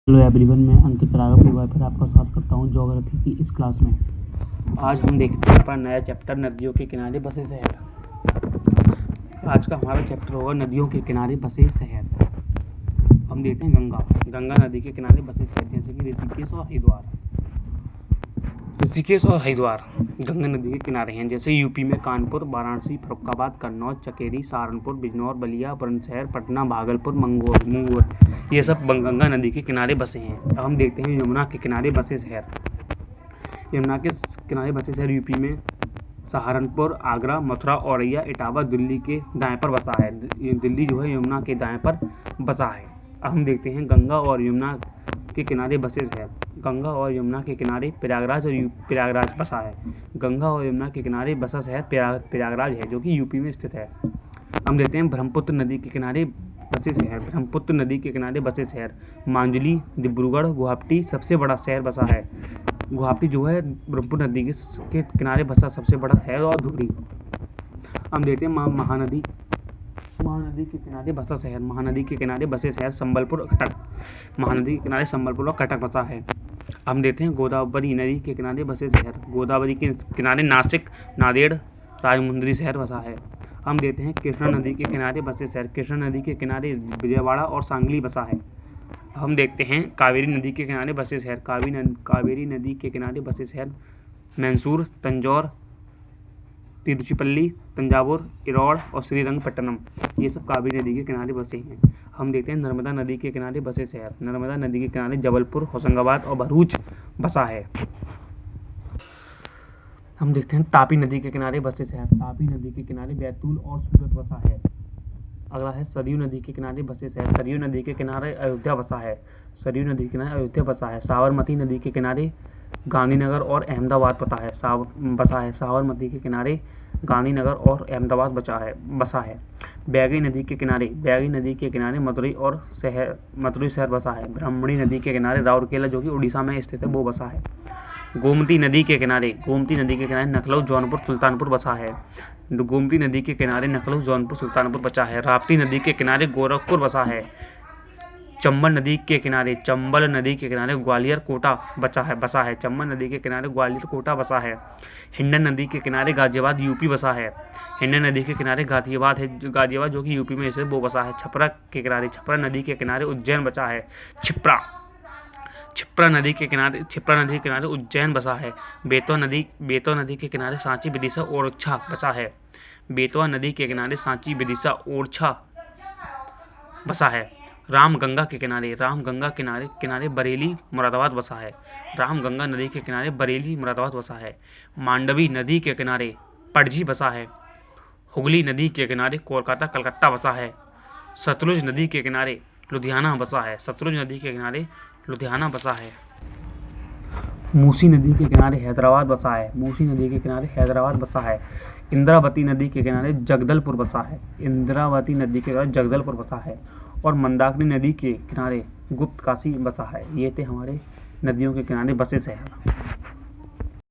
Hello everyone, मैं अंकित Raghav Y फिर आपका स्वागत करता हूं ज्योग्राफी की इस क्लास में। आज हम देखते हैं अपना नया चैप्टर नदियों के किनारे बसे शहर। आज का हमारा चैप्टर होगा नदियों के किनारे बसे शहर। हम देखते हैं गंगा नदी के किनारे बसे शहर, जैसे कि ऋषिकेश और हरिद्वार गंगा नदी के किनारे हैं। जैसे यूपी में कानपुर, वाराणसी, फर्रुखाबाद, कन्नौज, चकेरी, सहारनपुर, बिजनौर, बलिया, बुलंदशहर, पटना, भागलपुर, मुंगेर, ये सब गंगा नदी के किनारे बसे हैं। अब हम देखते हैं यमुना के किनारे बसे शहर। यमुना के किनारे बसे शहर यूपी में सहारनपुर, आगरा, मथुरा, औरैया, इटावा, दिल्ली के दाएं पर बसा है। दिल्ली जो है यमुना के दाएं पर बसा है। अब हम देखते हैं गंगा और यमुना के किनारे बसे शहर। गंगा और यमुना के किनारे प्रयागराज बसा है। गंगा और यमुना के किनारे बसा शहर प्रयागराज है, जो कि यूपी में स्थित है। हम देखते हैं ब्रह्मपुत्र नदी के किनारे बसे शहर। ब्रह्मपुत्र नदी के किनारे बसे शहर मांजुली, डिब्रूगढ़, गुवाहाटी सबसे बड़ा शहर बसा है। गुवाहाटी जो है ब्रह्मपुत्र नदी के किनारे बसा सबसे बड़ा शहर और धुबरी। हम देखते हैं महानदी के किनारे बसा शहर। महानदी के किनारे बसे शहर संबलपुर, कटक। महानदी के किनारे संबलपुर और कटक बसा है। हम देखते हैं गोदावरी नदी के किनारे बसे शहर। गोदावरी के किनारे नासिक, नांदेड़, राजमुंद्री शहर बसा है। हम देखते हैं कृष्णा नदी के किनारे बसे शहर। कृष्णा नदी के किनारे विजयवाड़ा और सांगली बसा है। हम देखते हैं कावेरी नदी के किनारे बसे शहर। कावेरी नदी के किनारे बसे शहर मैसूर, तंजौर, तिरुचिपल्ली, तंजावुर, इरौड़ और श्रीरंगपट्टनम, ये सब कावेरी नदी के किनारे बसे हैं। हम देखते हैं नर्मदा नदी के किनारे बसे शहर। नर्मदा नदी के किनारे जबलपुर, होशंगाबाद और भरूच बसा है। हम देखते हैं तापी नदी के किनारे बसे शहर। तापी नदी के किनारे बैतूल और सूरत बसा है। अगला है सरयू नदी के किनारे बसे शहर। सरयू नदी के किनारे अयोध्या बसा है। सरयू नदी के किनारे अयोध्या बसा है। साबरमती नदी के किनारे गांधीनगर और अहमदाबाद बसा है। साबरमती के किनारे गांधीनगर और अहमदाबाद बसा है। बैगी नदी के किनारे मदुरई शहर बसा है। ब्राह्मणी नदी के किनारे राउरकेला, जो कि उड़ीसा में स्थित है, वो बसा है। गोमती नदी के किनारे नखलऊ, जौनपुर, सुल्तानपुर बसा है। गोमती नदी के किनारे नखलऊ, जौनपुर, सुल्तानपुर बचा है। राप्ती नदी के किनारे गोरखपुर बसा है। चंबल नदी के किनारे ग्वालियर, कोटा बसा है। चंबल नदी के किनारे ग्वालियर, कोटा बसा है। हिंडन नदी के किनारे गाजियाबाद, यूपी बसा है। हिंडन नदी के किनारे गाजियाबाद जो कि यूपी में इसे वो बसा है। छपरा नदी के किनारे उज्जैन बचा है। छिप्रा नदी के किनारे उज्जैन बसा है। बेतवा नदी के किनारे सांची, विदिशा, ओरछा बसा है। बेतवा नदी के किनारे सांची, विदिशा, ओरछा बसा है। रामगंगा के किनारे बरेली, मुरादाबाद बसा है। रामगंगा नदी के किनारे बरेली, मुरादाबाद बसा है। मांडवी नदी के किनारे पणजी बसा है। हुगली नदी के किनारे कोलकाता, कलकत्ता बसा है। सतलुज नदी के किनारे लुधियाना बसा है। मूसी नदी के किनारे हैदराबाद बसा है। इंद्रावती नदी के किनारे जगदलपुर बसा है। और मंदाकिनी नदी के किनारे गुप्तकाशी बसा है। ये थे हमारे नदियों के किनारे बसे शहर।